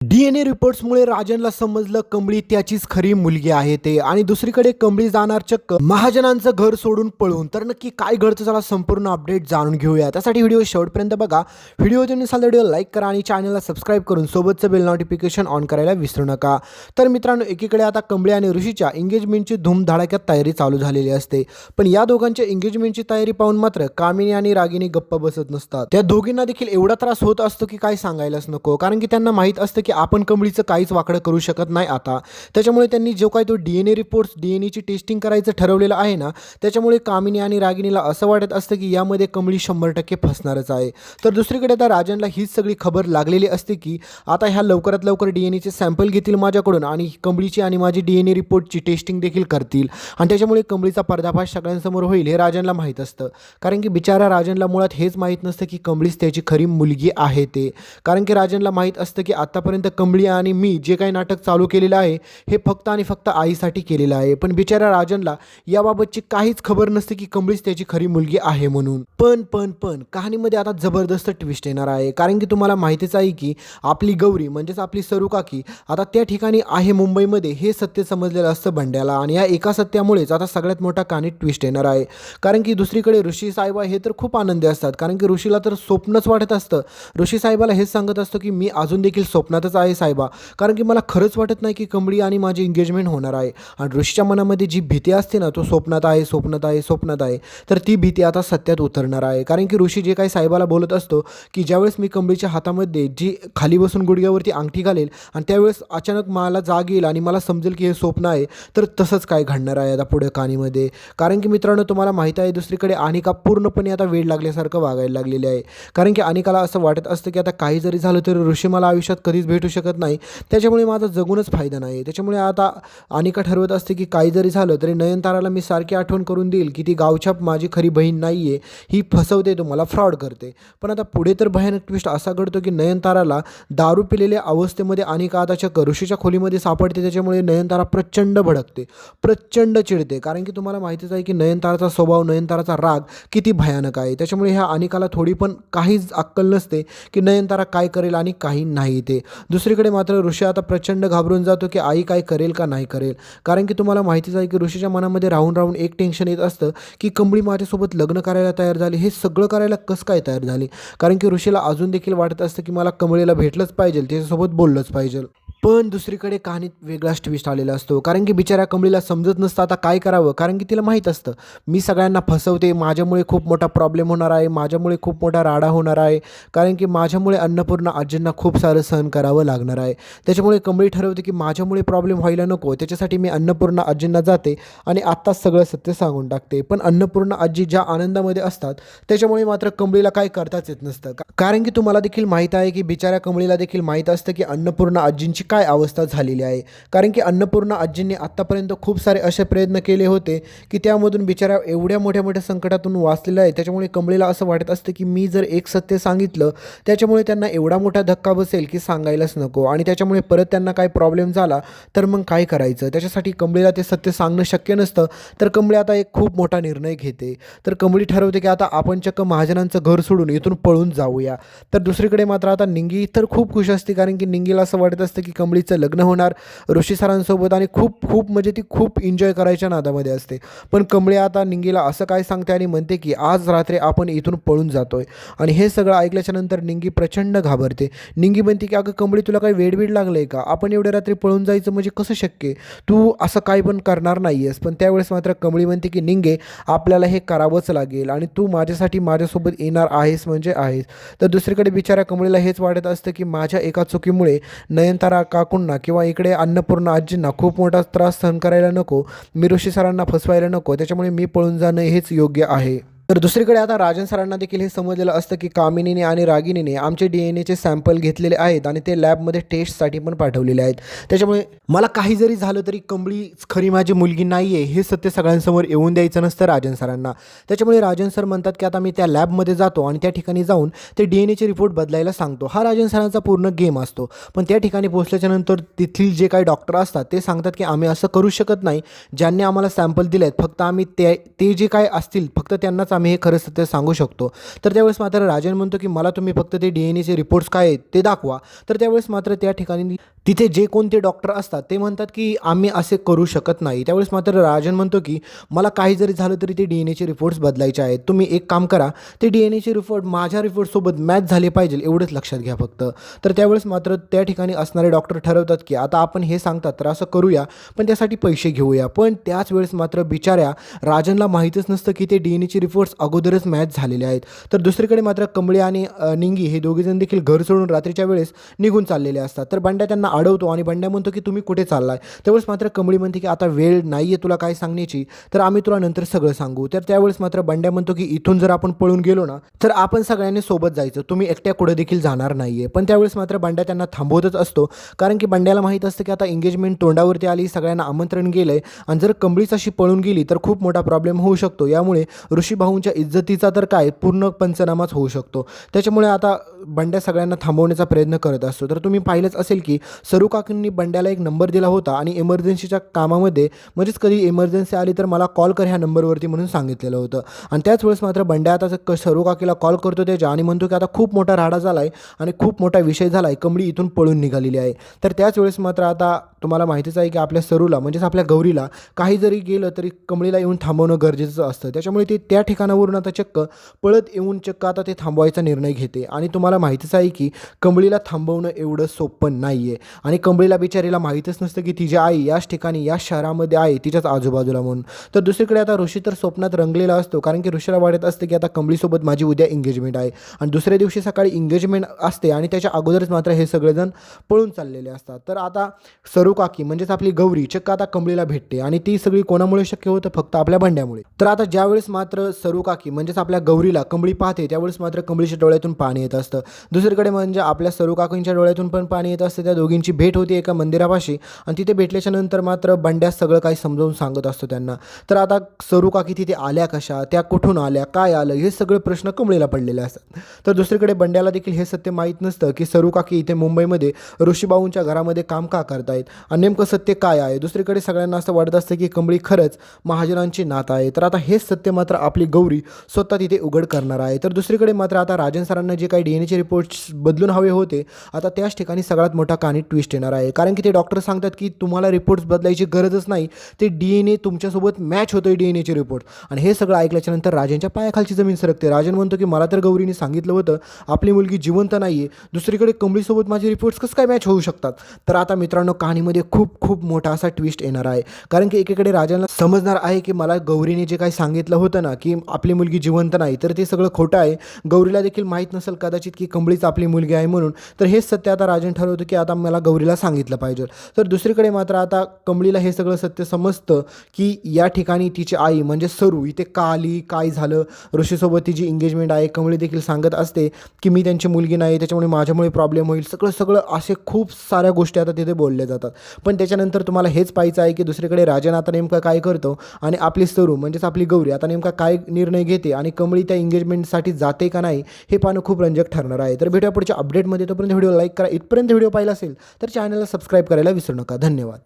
DNA रिपोर्ट्समुळे राजनला समजलं कमळी त्याचीच खरी मुलगी आहे ते आणि दुसरीकडे कमळी जाणार चक्क महाजनांचं घर सोडून पळून. तर नक्की काय घडतं चला संपूर्ण अपडेट जाणून घेऊया. त्यासाठी व्हिडिओ शेवटपर्यंत बघा. व्हिडिओ नसाल व्हिडिओ लाईक करा आणि चॅनलला सबस्क्राईब करून सोबतचं बेल नोटिफिकेशन ऑन करायला विसरू नका. तर मित्रांनो, एकीकडे आता कमळी आणि ऋषीच्या एंगेजमेंटची धूमधडाक्यात तयारी चालू झालेली असते. पण या दोघांच्या एंगेजमेंटची तयारी पाहून मात्र कामिनी आणि रागिनी गप्प बसत नसतात. त्या दोघींना देखील एवढा त्रास होत असतो की काय सांगायलाच नको, कारण की त्यांना माहीत असतं की आपण कमळीचं काहीच वाकडं करू शकत नाही आता. त्याच्यामुळे त्यांनी जो काही तो DNA रिपोर्ट्स DNAची टेस्टिंग करायचं ठरवलेलं आहे ना, त्याच्यामुळे कामिनी आणि रागिनीला असं वाटत असतं की यामध्ये कमळी 100% फसणारच आहे. तर दुसरीकडे आता राजनला हीच सगळी खबर लागलेली असते की आता ह्या लवकरात लवकर DNAचे सॅम्पल घेतील माझ्याकडून आणि कमळीची आणि माझी DNA रिपोर्टची टेस्टिंग देखील करतील आणि त्याच्यामुळे कमळीचा पर्दाफाश सगळ्यांसमोर होईल हे राजनला माहीत असतं. कारण की बिचारा राजनला मुळात हेच माहीत नसतं की कमळीच त्याची खरी मुलगी आहे ते. कारण की राजनला माहीत असतं की आतापर्यंत कमळी आणि मी जे काही नाटक चालू केलेलं आहे हे फक्त आणि फक्त आईसाठी केलेलं आहे. पण बिचारा राजनला याबाबतची काहीच खबर नसते की कमळीच त्याची खरी मुलगी आहे म्हणून. पण कहाणीमध्ये आता जबरदस्त ट्विस्ट येणार आहे. कारण की तुम्हाला माहितीच आहे की आपली गौरी म्हणजेच आपली सरू काकी आता त्या ठिकाणी आहे मुंबईमध्ये हे सत्य समजलेलं असतं बंड्याला आणि या एका सत्यामुळेच आता सगळ्यात मोठा कहाणीत ट्विस्ट येणार आहे. कारण की दुसरीकडे ऋषी साहेबा हे तर खूप आनंदी असतात, कारण की ऋषीला तर स्वप्नच वाटत असतं. ऋषी साहेबाला हेच सांगत असतो की मी अजून देखील स्वप्नातच आहे साहेबा, कारण की मला खरंच वाटत नाही की कमळी आणि माझी एंगेजमेंट होणार आहे. आणि ऋषीच्या मनामध्ये जी भीती असते ना, तो स्वप्नात आहे स्वप्नात आहे स्वप्नात आहे, तर ती भीती आता सत्यात उतरणार आहे. कारण की ऋषी जे काही साहेबाला बोलत असतो की ज्यावेळेस मी कमळीच्या हातामध्ये जी खाली बसून गुडघ्यावरती अंगठी घालेल आणि त्यावेळेस अचानक मला जाग येईल आणि मला समजेल की हे स्वप्न आहे, तर तसंच काय घडणार आहे आता पुढे कहाणीमध्ये. कारण की मित्रांनो, तुम्हाला माहीत आहे दुसरीकडे अनिका पूर्णपणे आता वेड लागल्यासारखं वागायला लागलेली आहे. कारण की अनिकाला असं वाटत असतं की आता काही जरी झालं तरी ऋषी मला आयुष्यात कधीच भेटू शकत नाही, त्याच्यामुळे माझा जगूनच फायदा नाही. त्याच्यामुळे आता अनिका ठरवत असते की काही जरी झालं तरी नयनताराला मी सारखी आठवण करून देईल की ती गावछाप माझी खरी बहीण नाही आहे, ही फसवते, तुम्हाला फ्रॉड करते. पण आता पुढे तर भयानक ट्विस्ट असा घडतो की नयनताराला दारू पिलेल्या अवस्थेमध्ये अनिका आता चक्क ऋषीच्या खोलीमध्ये सापडते. त्याच्यामुळे नयनतारा प्रचंड भडकते, प्रचंड चिडते. कारण की तुम्हाला माहितीच आहे की नयनताराचा स्वभाव, नयनताराचा राग किती भयानक आहे. त्याच्यामुळे ह्या अनिकाला थोडी पण काहीच अक्कल नसते की नयनतारा काय करेल आणि काही नाही ते. दुसरीकडे मात्र ऋषी आता प्रचंड घाबरून जातो की आई काय करेल का नाही करेल. कारण की तुम्हाला माहितीच आहे की ऋषीच्या मनामध्ये राहून राहून एक टेन्शन येत असतं की कमळी माझ्यासोबत लग्न करायला तयार झाली, हे सगळं करायला कसं काय तयार झाली. कारण की ऋषीला अजून देखील वाटत असतं की मला कमळीला भेटलंच पाहिजे, त्याच्यासोबत बोललंच पाहिजे. पण दुसरीकडे कहाणीत वेगळाच ट्विस्ट आलेला असतो. कारण की बिचाऱ्या कमळीला समजत नसतं आता काय करावं. कारण की तिला माहीत असतं मी सगळ्यांना फसवते, माझ्यामुळे खूप मोठा प्रॉब्लेम होणार आहे, माझ्यामुळे खूप मोठा राडा होणार आहे. कारण की माझ्यामुळे अन्नपूर्णा आजींना खूप सारं सहन करावं लागणार आहे. त्याच्यामुळे कमळी ठरवते की माझ्यामुळे प्रॉब्लेम व्हायला नको, त्याच्यासाठी मी अन्नपूर्णा आजींना जाते आणि आत्ताच सगळं सत्य सांगून टाकते. पण अन्नपूर्णा आजी ज्या आनंदामध्ये असतात त्याच्यामुळे मात्र कमळीला काय करताच येत नसतं. कारण की तुम्हाला देखील माहीत आहे की बिचाऱ्या कमळीला देखील माहीत असतं की अन्नपूर्णा आजींची काय अवस्था झालेली आहे. कारण की अन्नपूर्णा आजींनी आत्तापर्यंत खूप सारे असे प्रयत्न केले होते की त्यामधून बिचाऱ्या एवढ्या मोठ्या मोठ्या संकटातून वाचलेलं आहे. त्याच्यामुळे कमळीला असं वाटत असतं की मी जर एक सत्य सांगितलं त्याच्यामुळे त्यांना एवढा मोठा धक्का बसेल की सांगायलाच नको, आणि त्याच्यामुळे परत त्यांना काय प्रॉब्लेम झाला तर मग काय करायचं. त्याच्यासाठी कमळीला ते सत्य सांगणं शक्य नसतं. तर कमळी आता एक खूप मोठा निर्णय घेते. तर कमळी ठरवते की आता आपण चक्क महाजनांचं घर सोडून इथून पळून जाऊया. तर दुसरीकडे मात्र आता निंगी तर खूप खुश असते. कारण की निंगीला असं वाटत असतं की कमळीचं लग्न होणार ऋषी सरांसोबत आणि खूप खूप म्हणजे ती खूप एन्जॉय करायच्या नादामध्ये असते. पण कमळी आता निंगीला असं काय सांगते आणि म्हणते की आज रात्री आपण इथून पळून जातोय. आणि हे सगळं ऐकल्याच्या नंतर निंगी प्रचंड घाबरते. निंगी म्हणते की अगं कमळी, तुला काही वेडबीड लागलंय का? आपण एवढ्या रात्री पळून जायचं म्हणजे कसं शक्य? तू असं काही पण करणार नाही आहेस. पण त्यावेळेस मात्र कमळी म्हणते की निंगे, आपल्याला हे करावंच लागेल आणि तू माझ्यासाठी माझ्यासोबत येणार आहेस म्हणजे आहेस. तर दुसरीकडे बिचाऱ्या कमळीला हेच वाटत असतं की माझ्या एका चुकीमुळे नयनतारा काकूंना किंवा इकडे अन्नपूर्णा आजींना खूप मोठा त्रास सहन करायला नको, मी ऋषी सरांना फसवायला नको, त्याच्यामुळे मी पळून जाणं हेच योग्य आहे. तर दुसरीकडे आता राजन सरांना देखील हे समजलेलं असतं की कामिनीने आणि रागिनीने आमचे DNAचे सॅम्पल घेतलेले आहेत आणि ते लॅबमध्ये टेस्टसाठी पण पाठवलेले आहेत. त्याच्यामुळे मला काही जरी झालं तरी कमळी खरी माझी मुलगी नाही आहे हे सत्य सगळ्यांसमोर येऊन द्यायचं नसतं राजन सरांना. त्याच्यामुळे राजन सर म्हणतात की आता मी त्या लॅबमध्ये जातो आणि त्या ठिकाणी जाऊन ते DNAचे रिपोर्ट बदलायला सांगतो. हा राजन सरांचा पूर्ण गेम असतो. पण त्या ठिकाणी पोहोचल्याच्या नंतर तिथील जे काही डॉक्टर असतात ते सांगतात की आम्ही असं करू शकत नाही, ज्यांनी आम्हाला सॅम्पल दिले आहेत फक्त आम्ही ते जे काय असतील फक्त त्यांनाच आम्ही हे खरं सत्य सांगू शकतो. तर त्यावेळेस मात्र राजन म्हणतो की मला तुम्ही फक्त ते DNA चे रिपोर्ट्स काय आहेत ते दाखवा. तर त्यावेळेस मात्र त्या ठिकाणी तिथे जे कोणते डॉक्टर असतात ते म्हणतात की आम्ही असे करू शकत नाही. त्यावेळेस मात्र राजन म्हणतो की मला काही जरी झालं तरी ते DNAचे रिपोर्ट्स बदलायचे आहेत. तुम्ही एक काम करा, ते DNAचे रिपोर्ट माझ्या रिपोर्टसोबत मॅच झाले पाहिजे एवढंच लक्षात घ्या फक्त. तर त्यावेळेस मात्र त्या ठिकाणी असणारे डॉक्टर ठरवतात की आता आपण हे सांगतात तर असं करूया, पण त्यासाठी पैसे घेऊया. पण त्याच वेळेस मात्र बिचाऱ्या राजनला माहीतच नसतं की ते DNAचे रिपोर्ट्स अगोदरच मॅच झालेले आहेत. तर दुसरीकडे मात्र कंबळी आणि निंगी हे दोघेजण देखील घर सोडून रात्रीच्या वेळेस निघून चाललेले असतात. तर बंड्या त्यांना अडवतो आणि बंड्या म्हणतो की तुम्ही कुठे चाललाय. त्यावेळेस मात्र कंबळी म्हणते की आता वेळ नाही आहे तुला काय सांगण्याची, तर आम्ही तुला नंतर सगळं सांगू. तर त्यावेळेस मात्र बंड्या म्हणतो की इथून जर आपण पळून गेलो ना तर आपण सगळ्यांनी सोबत जायचं, तुम्ही एकट्या कुठं देखील जाणार नाही आहे. पण त्यावेळेस मात्र बंड्या त्यांना थांबवतच असतो, कारण की बंड्याला माहीत असतं की आता एंगेजमेंट तोंडावरती आली, सगळ्यांना आमंत्रण गेलं आहे आणि जर कंबळीच अशी पळून गेली तर खूप मोठा प्रॉब्लेम होऊ शकतो. यामुळे ऋषीभाऊंच्या इज्जतीचा तर काय पूर्ण पंचनामाच होऊ शकतो. त्याच्यामुळे आता बंड्या सगळ्यांना थांबवण्याचा प्रयत्न करत असतो. तर तुम्ही पाहिलंच असेल की सरू काकांनी बंड्याला एक नंबर दिला होता आणि इमर्जन्सीच्या कामामध्ये म्हणजेच कधी इमर्जन्सी आली तर मला कॉल कर ह्या नंबरवरती म्हणून सांगितलेलं होतं. आणि त्याच वेळेस मात्र बंड्या आता सरू काकीला कॉल करतो त्याच्या आणि म्हणतो की आता खूप मोठा राडा झाला आहे आणि खूप मोठा विषय झाला आहे, कंबळी इथून पळून निघालेली आहे. तर त्याच वेळेस मात्र आता तुम्हाला माहितीच आहे की आपल्या सरूला म्हणजेच आपल्या गौरीला काही जरी गेलं तरी कंबळीला येऊन थांबवणं गरजेचं असतं. त्याच्यामुळे ते त्या ठिकाणावरून आता चक्क पळत येऊन चक्क आता ते थांबवायचा निर्णय घेते. आणि तुम्हाला माहितीच आहे की कंबळीला थांबवणं एवढं सोपं नाही आहे आणि कंबळीला बिचारीला माहीतच नसतं की तिची आई याच ठिकाणी या शहरामध्ये आहे तिच्याच आजूबाजूला म्हणून. तर दुसरीकडे आता ऋषी तर स्वप्नात रंगलेला असतो, कारण की ऋषीला वाटत असते की आता कंबळीसोबत माझी उद्या एंगेजमेंट आहे आणि दुसऱ्या दिवशी सकाळी एंगेजमेंट असते आणि त्याच्या अगोदरच मात्र हे सगळेजण पळून चाललेले असतात. तर आता सरू काकी म्हणजेच आपली गौरी चक्क आता कंबळीला भेटते आणि ती सगळी कोणामुळे शक्य होतं, फक्त आपल्या बंड्यामुळे. तर आता ज्यावेळेस मात्र सरू काकी म्हणजेच आपल्या गौरीला कंबळी पाहते त्यावेळेस मात्र कंबळीच्या डोळ्यातून पाणी येत असतं. दुसरीकडे म्हणजे आपल्या सरू काकींच्या डोळ्यातून पण पाणी येत असतं. त्या दोघींची भेट होती एका मंदिरापाशी आणि तिथे भेटल्याच्या नंतर मात्र बंड्या सगळं काही समजावून सांगत असतो त्यांना. तर आता सरू काकी तिथे आल्या कशा, त्या कुठून आल्या, काय आलं, हे सगळे प्रश्न कंबळीला पडलेले असतात. तर दुसरीकडे बंड्याला देखील हे सत्य माहीत नसतं की सरू काकी इथे मुंबईमध्ये ऋषीबाऊंच्या घरामध्ये काम का करतायत आणि नेमकं सत्य काय आहे. दुसरीकडे सगळ्यांना असं वाटत असतं की कंबळी खरंच महाजनांची नात आहे. तर आता हेच सत्य मात्र आपली गौरी स्वतः तिथे उघड करणार आहे. तर दुसरीकडे मात्र आता राजन सरांना जे काही DNAचे रिपोर्ट्स बदलून हवे होते, आता त्याच ठिकाणी सगळ्यात मोठा कहाणी ट्विस्ट येणार आहे. कारण की ते डॉक्टर सांगतात की तुम्हाला रिपोर्ट्स बदलायची गरजच नाही, ते DNA तुमच्यासोबत मॅच होतोय DNAचे रिपोर्ट. आणि हे सगळं ऐकल्याच्या नंतर राजनच्या पायाखालची जमीन सरकते. राजन म्हणतो की मला तर गौरीने सांगितलं होतं आपली मुलगी जिवंत नाही आहे, दुसरीकडे कंबळीसोबत माझे रिपोर्ट्स कसं काय मॅच होऊ शकतात. तर आता मित्रांनो कहाणीमध्ये खूप खूप मोठा असा ट्विस्ट येणार आहे. कारण की एकीकडे राजनला समजणार आहे की मला गौरीने जे काही सांगितलं होतं ना की आपली मुलगी जिवंत नाही, तर ते सगळं खोटं आहे. गौरीला देखील माहीत नसेल कदाचित की कंबळीच आपली मुलगी आहे म्हणून. तर हेच सत्य आता राजन ठरवतं की आता मला गौरीला सांगितलं पाहिजे. तर दुसरीकडे मात्र आता कंबळीला हे सगळं सत्य समजतं की या ठिकाणी तिची आई म्हणजे सरू इथे का आली, काय झालं, ऋषीसोबत तिची एंगेजमेंट आहे. कंबळी देखील सांगत असते की मी त्यांची मुलगी नाही, त्याच्यामुळे माझ्यामुळे प्रॉब्लेम होईल. सगळं असे खूप साऱ्या गोष्टी आता तिथे बोलल्या जातात. पण त्याच्यानंतर तुम्हाला हेच पाहायचं आहे की दुसरीकडे राजन आता नेमका काय करतो आणि आपली सरू म्हणजेच आपली गौरी आता नेमका काय निर्णय घेते आणि कंबळी त्या एंगेजमेंटसाठी जाते का नाही, हे पाहणं खूप रंजक ठरणार आहे. तर भेटूया पुढच्या अपडेटमध्ये. तोपर्यंत व्हिडिओ लाईक करा. इथपर्यंत व्हिडिओ पाहिला असेल तर चॅनलला सबस्क्राईब करायला विसरू नका. धन्यवाद.